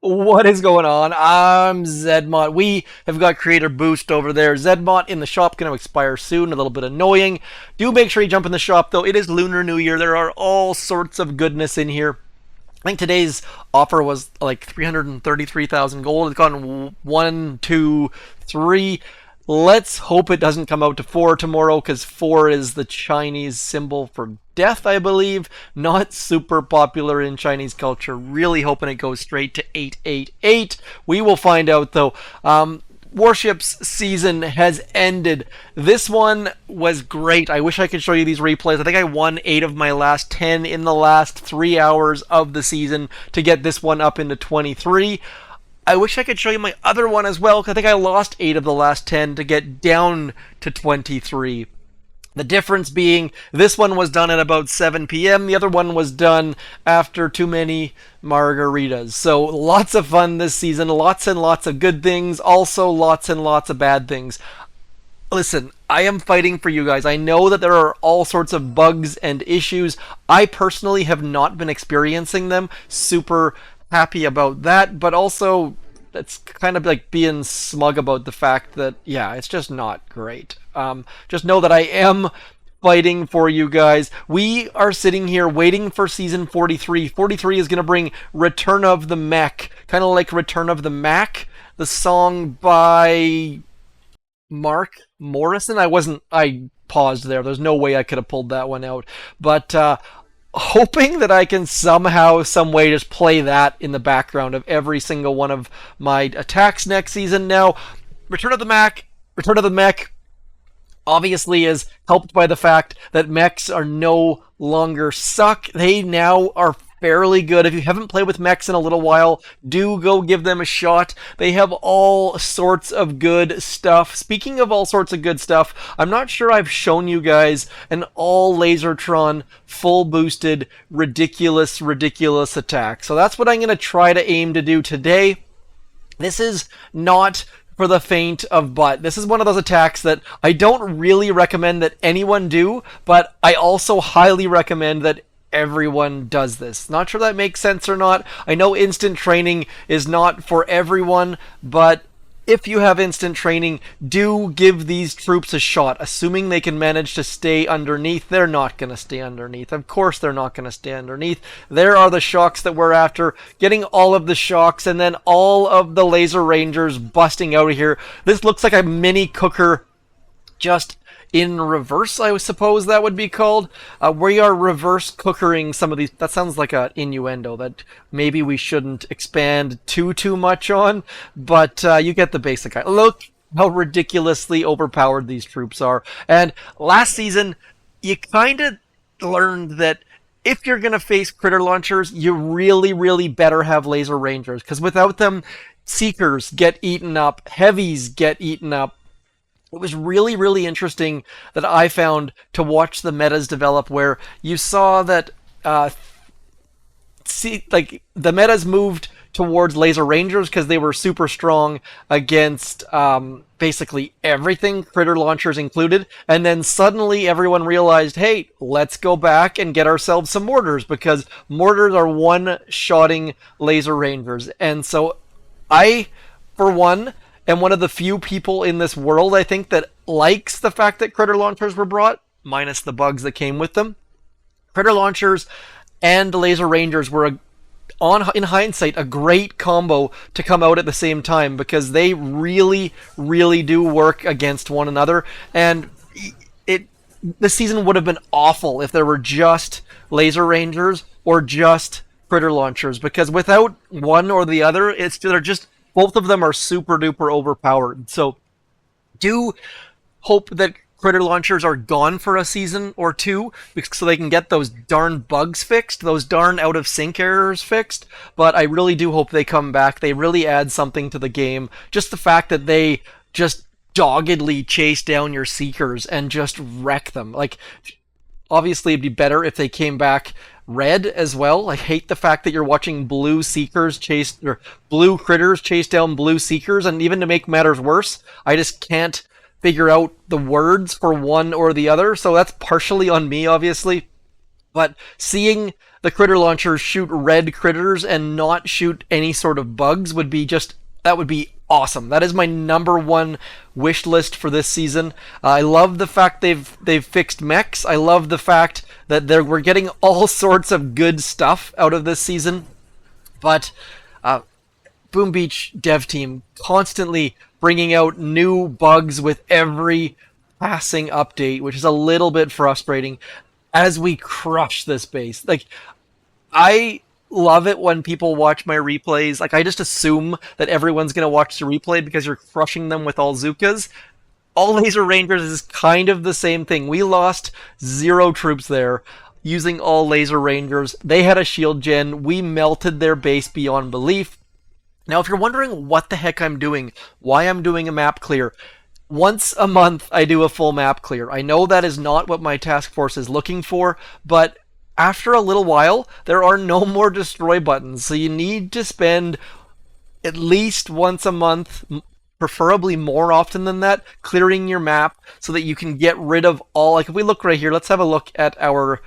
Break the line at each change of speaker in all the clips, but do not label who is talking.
What is going on? I'm Zedmont. We have got Creator Boost over there. Zedmont in the shop, going to expire soon. A little bit annoying. Do make sure you jump in the shop, though. It is Lunar New Year. There are all sorts of goodness in here. I think today's offer was like 333,000 gold. It's gone one, two, three. Let's hope it doesn't come out to 4 tomorrow, because 4 is the Chinese symbol for death, I believe. Not super popular in Chinese culture. Really hoping it goes straight to 888. We will find out, though. Warships season has ended. This one was great. I wish I could show you these replays. I think I won 8 of my last 10 in the last 3 hours of the season to get this one up into 23. I wish I could show you my other one as well, because I think I lost 8 of the last 10 to get down to 23. The difference being, this one was done at about 7 p.m., the other one was done after too many margaritas. So lots of fun this season, lots and lots of good things, also lots and lots of bad things. Listen, I am fighting for you guys. I know that there are all sorts of bugs and issues. I personally have not been experiencing them. Super happy about that, but also it's kind of like being smug about the fact that, yeah, it's just not great. Just know that I am fighting for you guys. We are sitting here waiting for season 43. 43 is going to bring Return of the Mech, kind of like Return of the Mac, the song by Mark Morrison. I paused there. There's no way I could have pulled that one out. But hoping that I can somehow, some way just play that in the background of every single one of my attacks next season. Now, Return of the Mech obviously is helped by the fact that mechs are no longer suck. They now are fairly good. If you haven't played with mechs in a little while, do go give them a shot. They have all sorts of good stuff. Speaking of all sorts of good stuff, I'm not sure I've shown you guys an all Lasertron full boosted ridiculous attack. So that's what I'm going to try to aim to do today. This is not for the faint of butt. This is one of those attacks that I don't really recommend that anyone do, but I also highly recommend that everyone does this. Not sure that makes sense or not. I know instant training is not for everyone, but if you have instant training, do give these troops a shot. Assuming they can manage to stay underneath. They're not going to stay underneath. Of course they're not going to stay underneath. There are the shocks that we're after. Getting all of the shocks and then all of the laser rangers busting out of here. This looks like a mini cooker just in reverse, I suppose that would be called. We are reverse cookering some of these. That sounds like an innuendo that maybe we shouldn't expand too much on, but you get the basic idea. Look how ridiculously overpowered these troops are. And last season, you kind of learned that if you're going to face critter launchers, you really better have laser rangers, because without them, seekers get eaten up, heavies get eaten up. It was really interesting that I found to watch the metas develop, where you saw that the metas moved towards laser rangers because they were super strong against basically everything, critter launchers included, and then suddenly everyone realized, hey, let's go back and get ourselves some mortars, because mortars are one-shotting laser rangers. And so I, for one, am one of the few people in this world, I think, that likes the fact that critter launchers were brought, minus the bugs that came with them. Critter launchers and laser rangers were, in hindsight, a great combo to come out at the same time, because they really do work against one another. And the season would have been awful if there were just laser rangers or just critter launchers, because without one or the other, they're just, both of them are super duper overpowered. So do hope that critter launchers are gone for a season or two, so they can get those darn bugs fixed, those darn out of sync errors fixed. But I really do hope they come back. They really add something to the game. Just the fact that they just doggedly chase down your seekers and just wreck them. Like, obviously it'd be better if they came back red as well. I hate the fact that you're watching blue seekers or blue critters chase down blue seekers, and even to make matters worse, I just can't figure out the words for one or the other, so that's partially on me, obviously. But seeing the critter launcher shoot red critters and not shoot any sort of bugs would be just that would be awesome. That is my number one wish list for this season. I love the fact they've fixed mechs. I love the fact that we're getting all sorts of good stuff out of this season. But Boom Beach dev team constantly bringing out new bugs with every passing update, which is a little bit frustrating as we crush this base. Like, I love it when people watch my replays. Like, I just assume that everyone's going to watch the replay because you're crushing them with all Zukas. All Laser Rangers is kind of the same thing. We lost 0 troops there using all Laser Rangers. They had a shield gen. We melted their base beyond belief. Now, if you're wondering what the heck I'm doing, why I'm doing a map clear, once a month I do a full map clear. I know that is not what my task force is looking for, but after a little while, there are no more destroy buttons, so you need to spend at least once a month, preferably more often than that, clearing your map so that you can get rid of all. Like, if we look right here, let's have a look at our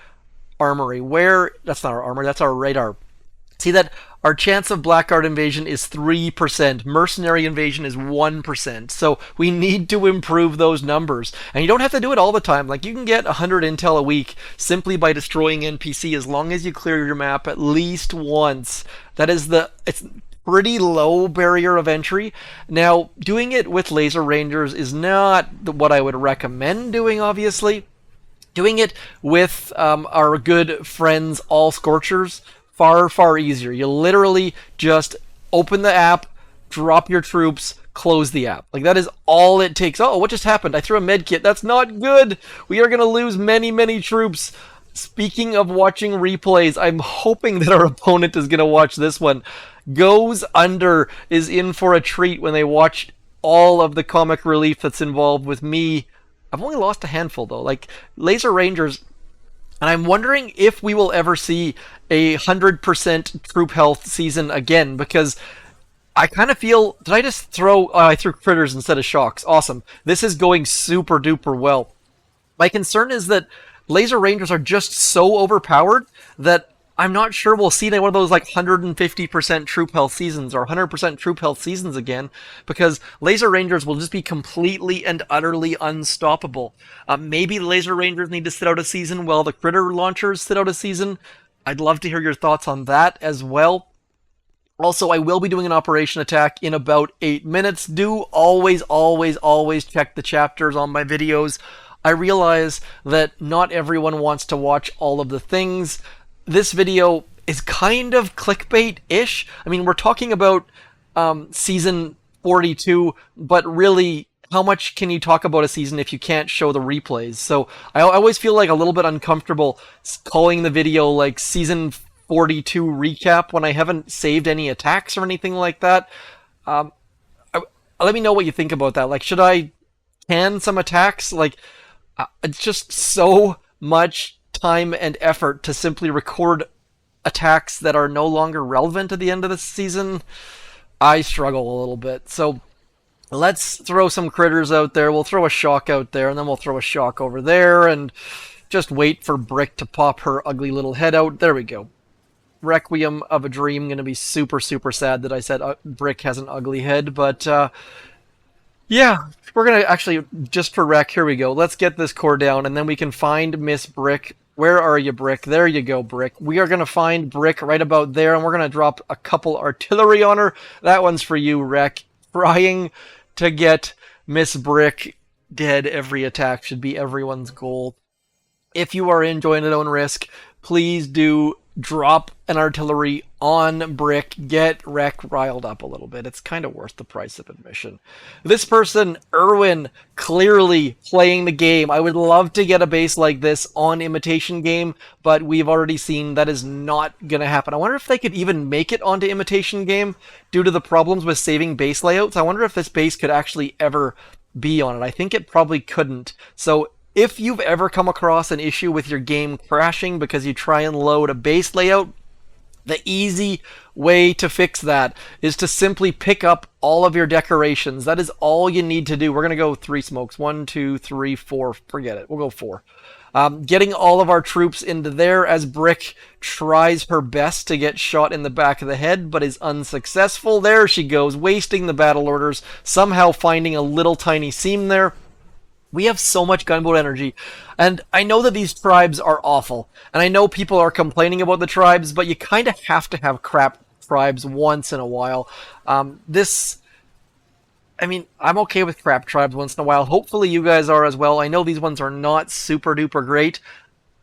armory. That's not our armor, that's our radar. See that our chance of Blackguard invasion is 3%. Mercenary invasion is 1%. So we need to improve those numbers. And you don't have to do it all the time. Like, you can get 100 intel a week simply by destroying NPC as long as you clear your map at least once. It's pretty low barrier of entry. Now, doing it with Laser Rangers is not what I would recommend doing, obviously. Doing it with our good friends, All Scorchers, far, far easier. You literally just open the app, drop your troops, close the app. Like, that is all it takes. Oh, what just happened? I threw a med kit. That's not good. We are going to lose many, many troops. Speaking of watching replays, I'm hoping that our opponent is going to watch this one. Goes Under is in for a treat when they watch all of the comic relief that's involved with me. I've only lost a handful, though. Like, Laser Rangers. And I'm wondering if we will ever see a 100% troop health season again, because I kind of feel... Did I just throw... Oh, I threw critters instead of shocks. Awesome. This is going super duper well. My concern is that Laser Rangers are just so overpowered that I'm not sure we'll see one of those like 150% troop health seasons or 100% troop health seasons again, because Laser Rangers will just be completely and utterly unstoppable. Maybe the Laser Rangers need to sit out a season while the critter launchers sit out a season. I'd love to hear your thoughts on that as well. Also, I will be doing an operation attack in about 8 minutes. Do always, always, always check the chapters on my videos. I realize that not everyone wants to watch all of the things. This video is kind of clickbait-ish. I mean, we're talking about season 42, but really, how much can you talk about a season if you can't show the replays? So I always feel like a little bit uncomfortable calling the video like season 42 recap when I haven't saved any attacks or anything like that. Let me know what you think about that. Like, should I can some attacks? Like, it's just so much time and effort to simply record attacks that are no longer relevant at the end of the season. I struggle a little bit. So let's throw some critters out there. We'll throw a shock out there, and then we'll throw a shock over there, and just wait for Brick to pop her ugly little head out. There we go. Requiem of a Dream. Gonna be super, super sad that I said Brick has an ugly head, but yeah, we're gonna actually, just for Rec, here we go. Let's get this core down, and then we can find Miss Brick. Where are you, Brick? There you go, Brick. We are gonna find Brick right about there, and we're gonna drop a couple artillery on her. That one's for you, Rec. Trying to get Miss Brick dead every attack should be everyone's goal. If you are in Join at Own Risk, please do drop an artillery on Brick. Get Rec riled up a little bit. It's kind of worth the price of admission. This person, Erwin, clearly playing the game. I would love to get a base like this on Imitation Game, but we've already seen that is not going to happen. I wonder if they could even make it onto Imitation Game due to the problems with saving base layouts. I wonder if this base could actually ever be on it. I think it probably couldn't. So if you've ever come across an issue with your game crashing because you try and load a base layout, The easy way to fix that is to simply pick up all of your decorations. That is all you need to do. We're going to go 3 smokes. 1, 2, 3, 4. Forget it. We'll go 4. Getting all of our troops into there as Brick tries her best to get shot in the back of the head, but is unsuccessful. There she goes, wasting the battle orders, somehow finding a little tiny seam there. We have so much gunboat energy, and I know that these tribes are awful, and I know people are complaining about the tribes, but you kind of have to have crap tribes once in a while. I'm okay with crap tribes once in a while. Hopefully you guys are as well. I know these ones are not super duper great,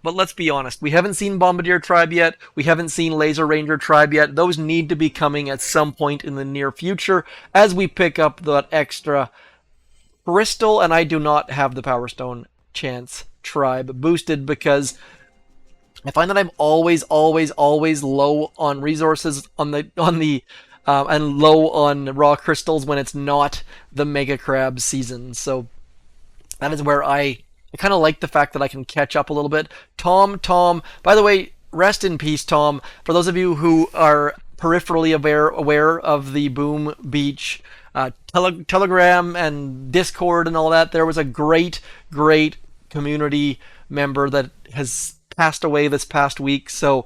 but let's be honest. We haven't seen Bombardier tribe yet. We haven't seen Laser Ranger tribe yet. Those need to be coming at some point in the near future as we pick up that extra Crystal, and I do not have the Power Stone chance tribe boosted because I find that I'm always low on resources and low on raw crystals when it's not the Mega Crab season. So that is where I kind of like the fact that I can catch up a little bit. Tom, by the way, rest in peace, Tom. For those of you who are peripherally aware of the Boom Beach Telegram and Discord and all that, there was a great community member that has passed away this past week. So,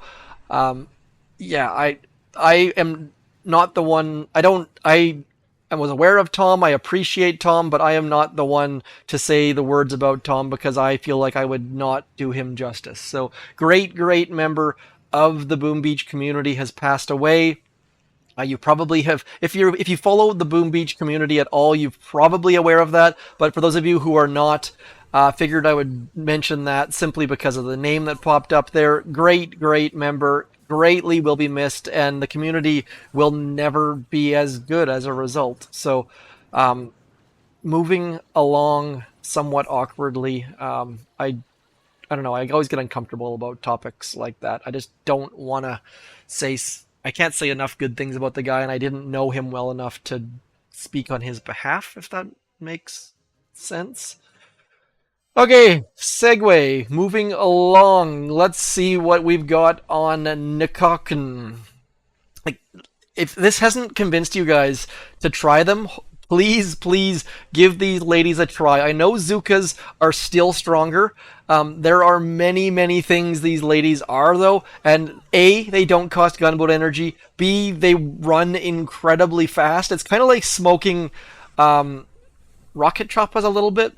yeah, I am not the one. I was aware of Tom. I appreciate Tom, but I am not the one to say the words about Tom because I feel like I would not do him justice. So, great member of the Boom Beach community has passed away. You probably have, if you follow the Boom Beach community at all, you're probably aware of that. But for those of you who are not, figured I would mention that simply because of the name that popped up there. Great member, greatly will be missed, and the community will never be as good as a result. So, moving along somewhat awkwardly, I don't know. I always get uncomfortable about topics like that. I just don't want to say. I can't say enough good things about the guy, and I didn't know him well enough to speak on his behalf, if that makes sense. Okay, segue. Moving along. Let's see what we've got on Nikokin. Like, if this hasn't convinced you guys to try them, please give these ladies a try. I know Zukas are still stronger. There are many things these ladies are, though. And A, they don't cost gunboat energy. B, they run incredibly fast. It's kind of like smoking rocket choppas a little bit.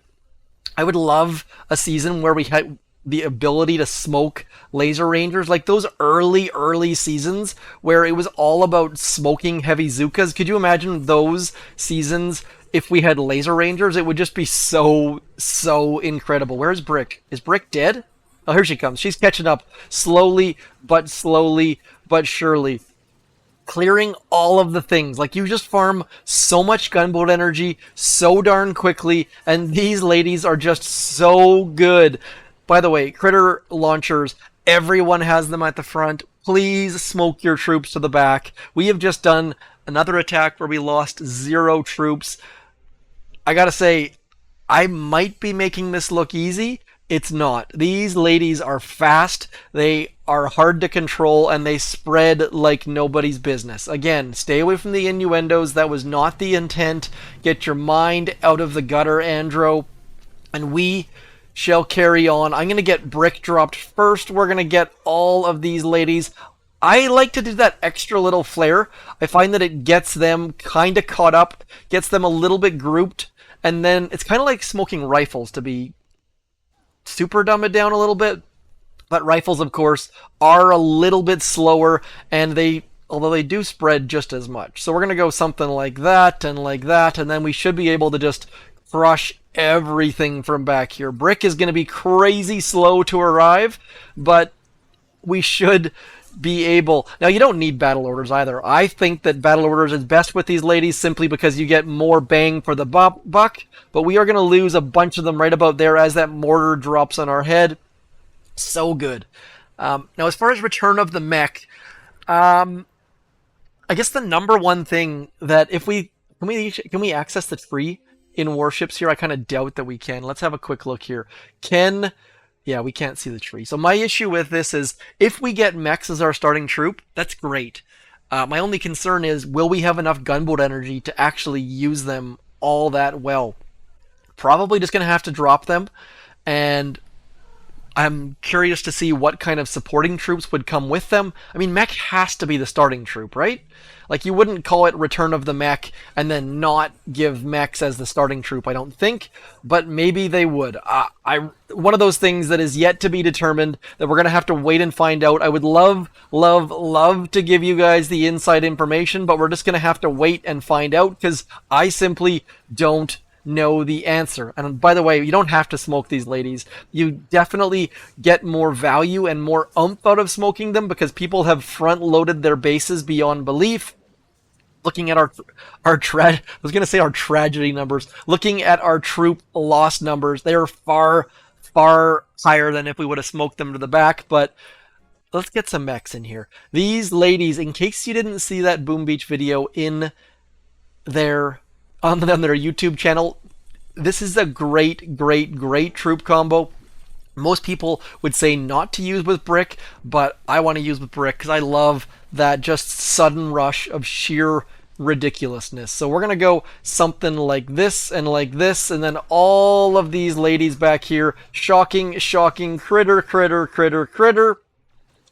I would love a season where we had the ability to smoke laser rangers, like those early seasons where it was all about smoking heavy Zukas. Could you imagine those seasons if we had laser rangers? It would just be so incredible. Where's Brick? Is Brick dead? Oh, here she comes. She's catching up slowly but surely. Clearing all of the things. Like, you just farm so much gunboat energy so darn quickly, and these ladies are just so good. By the way, critter launchers, everyone has them at the front. Please smoke your troops to the back. We have just done another attack where we lost 0 troops. I gotta say, I might be making this look easy. It's not. These ladies are fast, they are hard to control, and they spread like nobody's business. Again, stay away from the innuendos. That was not the intent. Get your mind out of the gutter, Andro. And we shall carry on. I'm going to get Brick dropped first. We're going to get all of these ladies. I like to do that extra little flare. I find that it gets them kind of caught up, gets them a little bit grouped, and then it's kind of like smoking rifles, to be super dumb it down a little bit. But rifles, of course, are a little bit slower, and although they do spread just as much. So we're going to go something like that, and then we should be able to just crush everything from back here. Brick is going to be crazy slow to arrive, but we should be able... Now, you don't need battle orders either. I think that battle orders is best with these ladies simply because you get more bang for the buck, but we are going to lose a bunch of them right about there as that mortar drops on our head. So good. Now, as far as Return of the Mech, I guess the number one thing that if we... Can we access the tree in Warships here? I kind of doubt that we can. Let's have a quick look here. Can Yeah, we can't see the tree. So my issue with this is if we get mechs as our starting troop, that's great. My only concern is will we have enough gunboat energy to actually use them all that well? Probably just going to have to drop them, and I'm curious to see what kind of supporting troops would come with them. I mean, mech has to be the starting troop, right? Like, you wouldn't call it Return of the Mech and then not give mechs as the starting troop, I don't think, but maybe they would. One of those things that is yet to be determined that we're going to have to wait and find out. I would love, love, love to give you guys the inside information, but we're just going to have to wait and find out because I simply don't know the answer. And by the way, you don't have to smoke these ladies. You definitely get more value and more oomph out of smoking them because people have front loaded their bases beyond belief. Looking at our I was going to say our tragedy numbers. Looking at our troop loss numbers, they are far higher than if we would have smoked them to the back, but let's get some mechs in here. These ladies, in case you didn't see that Boom Beach video in their on their YouTube channel, this is a great troop combo. Most people would say not to use with brick, but I want to use with brick because I love that just sudden rush of sheer ridiculousness. So we're going to go something like this, and then all of these ladies back here. Shocking, critter.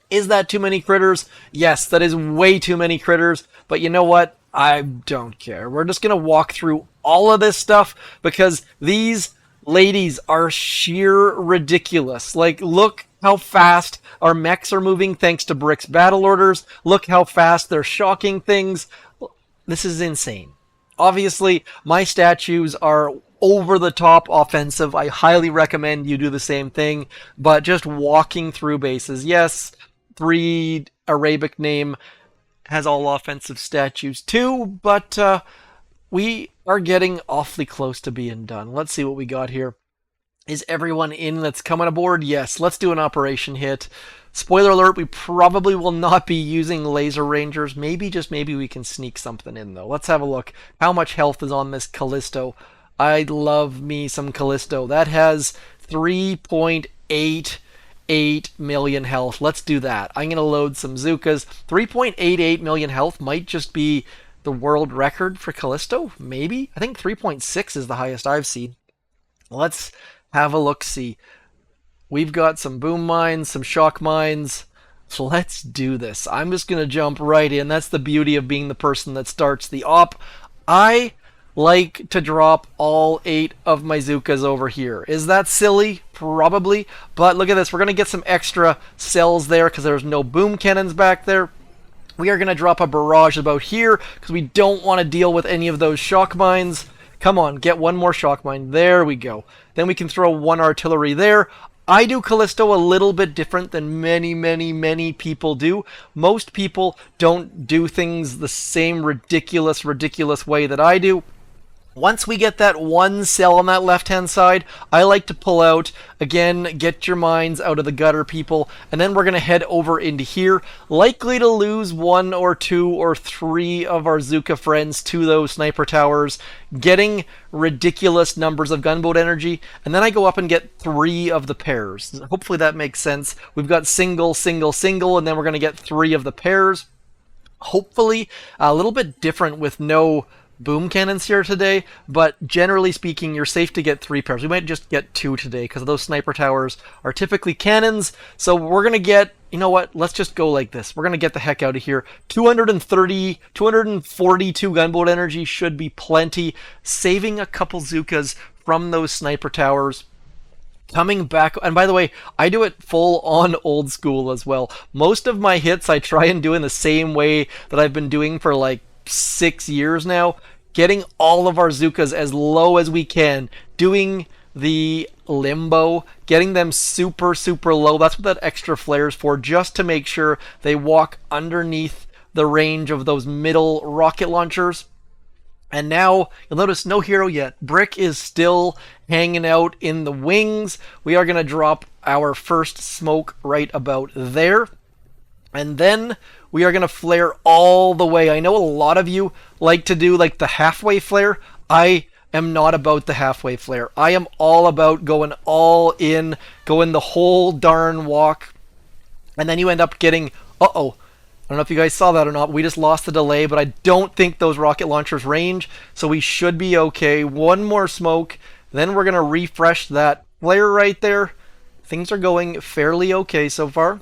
Is that too many critters? Yes, that is way too many critters, but you know what? I don't care. We're just going to walk through all of this stuff because these ladies are sheer ridiculous. Like, look how fast our mechs are moving thanks to Brick's battle orders. Look how fast they're shocking things. This is insane. Obviously, my statues are over the top offensive. I highly recommend you do the same thing, but just walking through bases. Yes, 3 Arabic name has all offensive statues too, but we are getting awfully close to being done. Let's see what we got here. Is everyone in that's coming aboard? Yes, let's do an operation hit. Spoiler alert, we probably will not be using laser rangers. Maybe, just maybe, we can sneak something in though. Let's have a look. How much health is on this Callisto? I love me some Callisto. That has 3.88 million health. Let's do that. I'm going to load some Zukas. 3.88 million health might just be the world record for Callisto, maybe? I think 3.6 is the highest I've seen. Let's have a look-see. We've got some boom mines, some shock mines. So let's do this. I'm just going to jump right in. That's the beauty of being the person that starts the op. I like to drop all 8 of my Zukas over here. Is that silly? Probably. But look at this. We're going to get some extra cells there because there's no boom cannons back there. We are going to drop a barrage about here because we don't want to deal with any of those shock mines. Come on, get one more shock mine. There we go. Then we can throw 1 artillery there. I do Callisto a little bit different than many people do. Most people don't do things the same ridiculous way that I do. Once we get that 1 cell on that left-hand side, I like to pull out, again, get your mines out of the gutter, people, and then we're going to head over into here. Likely to lose 1 or 2 or 3 of our Zuka friends to those sniper towers, getting ridiculous numbers of gunboat energy, and then I go up and get 3 of the pairs. Hopefully that makes sense. We've got single, and then we're going to get 3 of the pairs. Hopefully a little bit different with no boom cannons here today, but generally speaking, you're safe to get 3 pairs. We might just get 2 today because those sniper towers are typically cannons. So we're going to get, you know what, let's just go like this. We're going to get the heck out of here. 242 gunboat energy should be plenty. Saving a couple Zukas from those sniper towers. Coming back, and by the way, I do it full on old school as well. Most of my hits I try and do in the same way that I've been doing for like 6 years now, getting all of our Zukas as low as we can, doing the limbo, getting them super low. That's what that extra flare is for, just to make sure they walk underneath the range of those middle rocket launchers. And now, you'll notice no hero yet. Brick is still hanging out in the wings. We are going to drop our first smoke right about there. And then we are going to flare all the way. I know a lot of you like to do like the halfway flare. I am not about the halfway flare. I am all about going all in, going the whole darn walk, and then you end up getting, uh-oh, I don't know if you guys saw that or not. We just lost the delay, but I don't think those rocket launchers range, so we should be okay. One more smoke, then we're going to refresh that flare right there. Things are going fairly okay so far.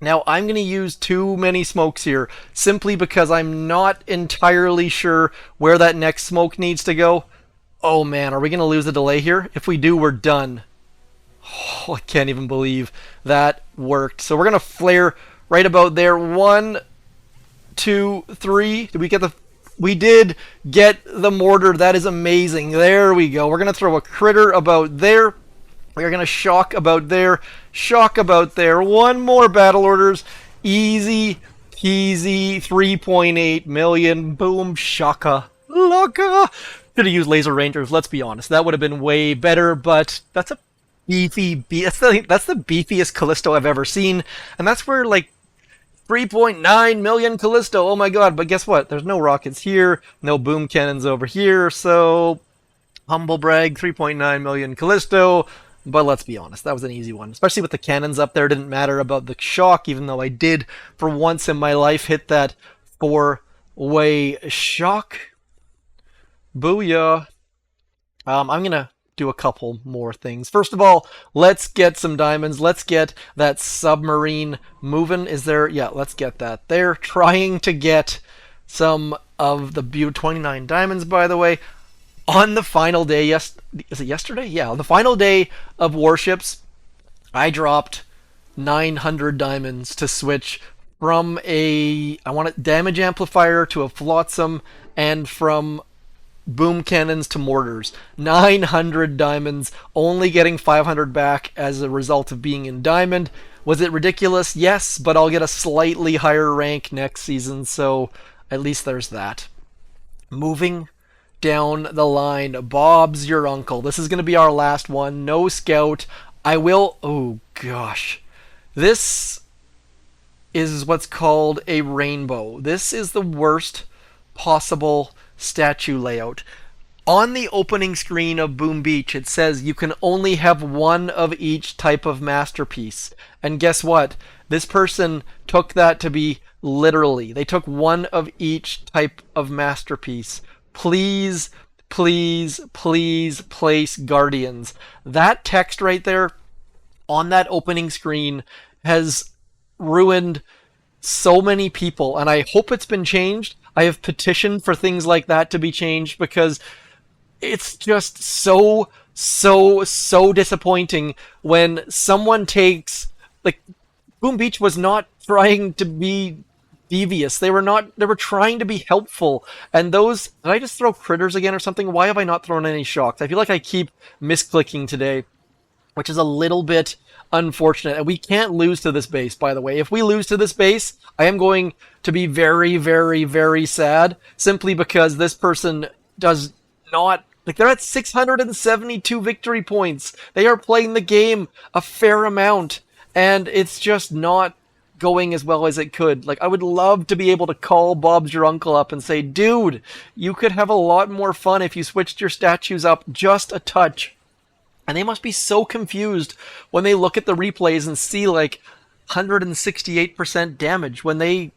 Now, I'm going to use too many smokes here, simply because I'm not entirely sure where that next smoke needs to go. Oh man, are we going to lose the delay here? If we do, we're done. Oh, I can't even believe that worked. So we're going to flare right about there. 1, 2, 3. Did we get the... We did get the mortar. That is amazing. There we go. We're going to throw a critter about there. We're going to shock about there. Shock about there. One more battle orders. Easy peasy. 3.8 million. Boom. Shaka. Laka. Should have used laser rangers. Let's be honest. That would have been way better, but that's a beefy... That's the beefiest Callisto I've ever seen. And that's where, like, 3.9 million Callisto. Oh my god. But guess what? There's no rockets here. No boom cannons over here. So, humble brag. 3.9 million Callisto. But let's be honest, that was an easy one. Especially with the cannons up there. It didn't matter about the shock, even though I did, for once in my life, hit that 4-way shock. Booyah. I'm going to do a couple more things. First of all, let's get some diamonds. Let's get that submarine moving. Is there? Yeah, let's get that there. Trying to get some of the 29 diamonds, by the way. On the final day, is it yesterday? Yeah, on the final day of Warships, I dropped 900 diamonds to switch from I want a damage amplifier to a flotsam, and from boom cannons to mortars. 900 diamonds, only getting 500 back as a result of being in diamond. Was it ridiculous? Yes, but I'll get a slightly higher rank next season, so at least there's that. Moving down the line, Bob's your uncle. This is going to be our last one. No scout. I will... Oh, gosh. This is what's called a rainbow. This is the worst possible statue layout. On the opening screen of Boom Beach, it says you can only have one of each type of masterpiece. And guess what? This person took that to be literally. They took one of each type of masterpiece. Please, please, please place Guardians. That text right there on that opening screen has ruined so many people, and I hope it's been changed. I have petitioned for things like that to be changed because it's just so disappointing when someone takes... Like, Boom Beach was not trying to be devious. They were trying to be helpful. And those... Did I just throw critters again or something? Why have I not thrown any shocks? I feel like I keep misclicking today, which is a little bit unfortunate. And we can't lose to this base, by the way. If we lose to this base, I am going to be very, very, very sad, simply because this person does not... Like, they're at 672 victory points. They are playing the game a fair amount, and it's just not going as well as it could. Like, I would love to be able to call Bob's your uncle up and say, dude, you could have a lot more fun if you switched your statues up just a touch. And they must be so confused when they look at the replays and see, like, 168% damage when they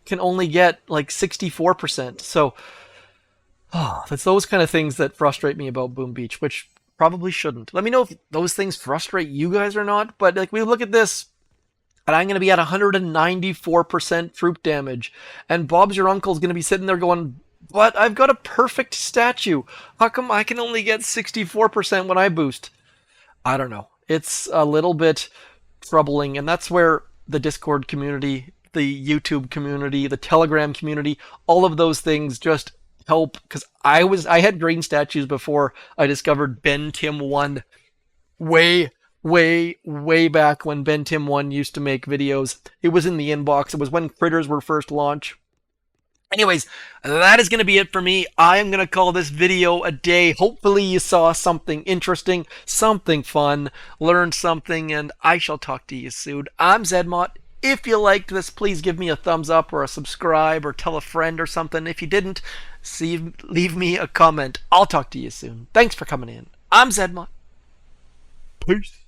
can only get, like, 64%. So, it's those kind of things that frustrate me about Boom Beach, which probably shouldn't. Let me know if those things frustrate you guys or not. But, like, we look at this, and I'm going to be at 194% troop damage. And Bob's your uncle's going to be sitting there going, but I've got a perfect statue. How come I can only get 64% when I boost? I don't know. It's a little bit troubling, and that's where the Discord community, the YouTube community, the Telegram community, all of those things just help, because I had green statues before I discovered Ben Tim 1 way back when Ben Tim 1 used to make videos. It was in the inbox. It was when Critters were first launched. Anyways, that is going to be it for me. I am going to call this video a day. Hopefully you saw something interesting, something fun, learned something, and I shall talk to you soon. I'm Zedmont. If you liked this, please give me a thumbs up or a subscribe or tell a friend or something. If you didn't, leave me a comment. I'll talk to you soon. Thanks for coming in. I'm Zedmont. Peace.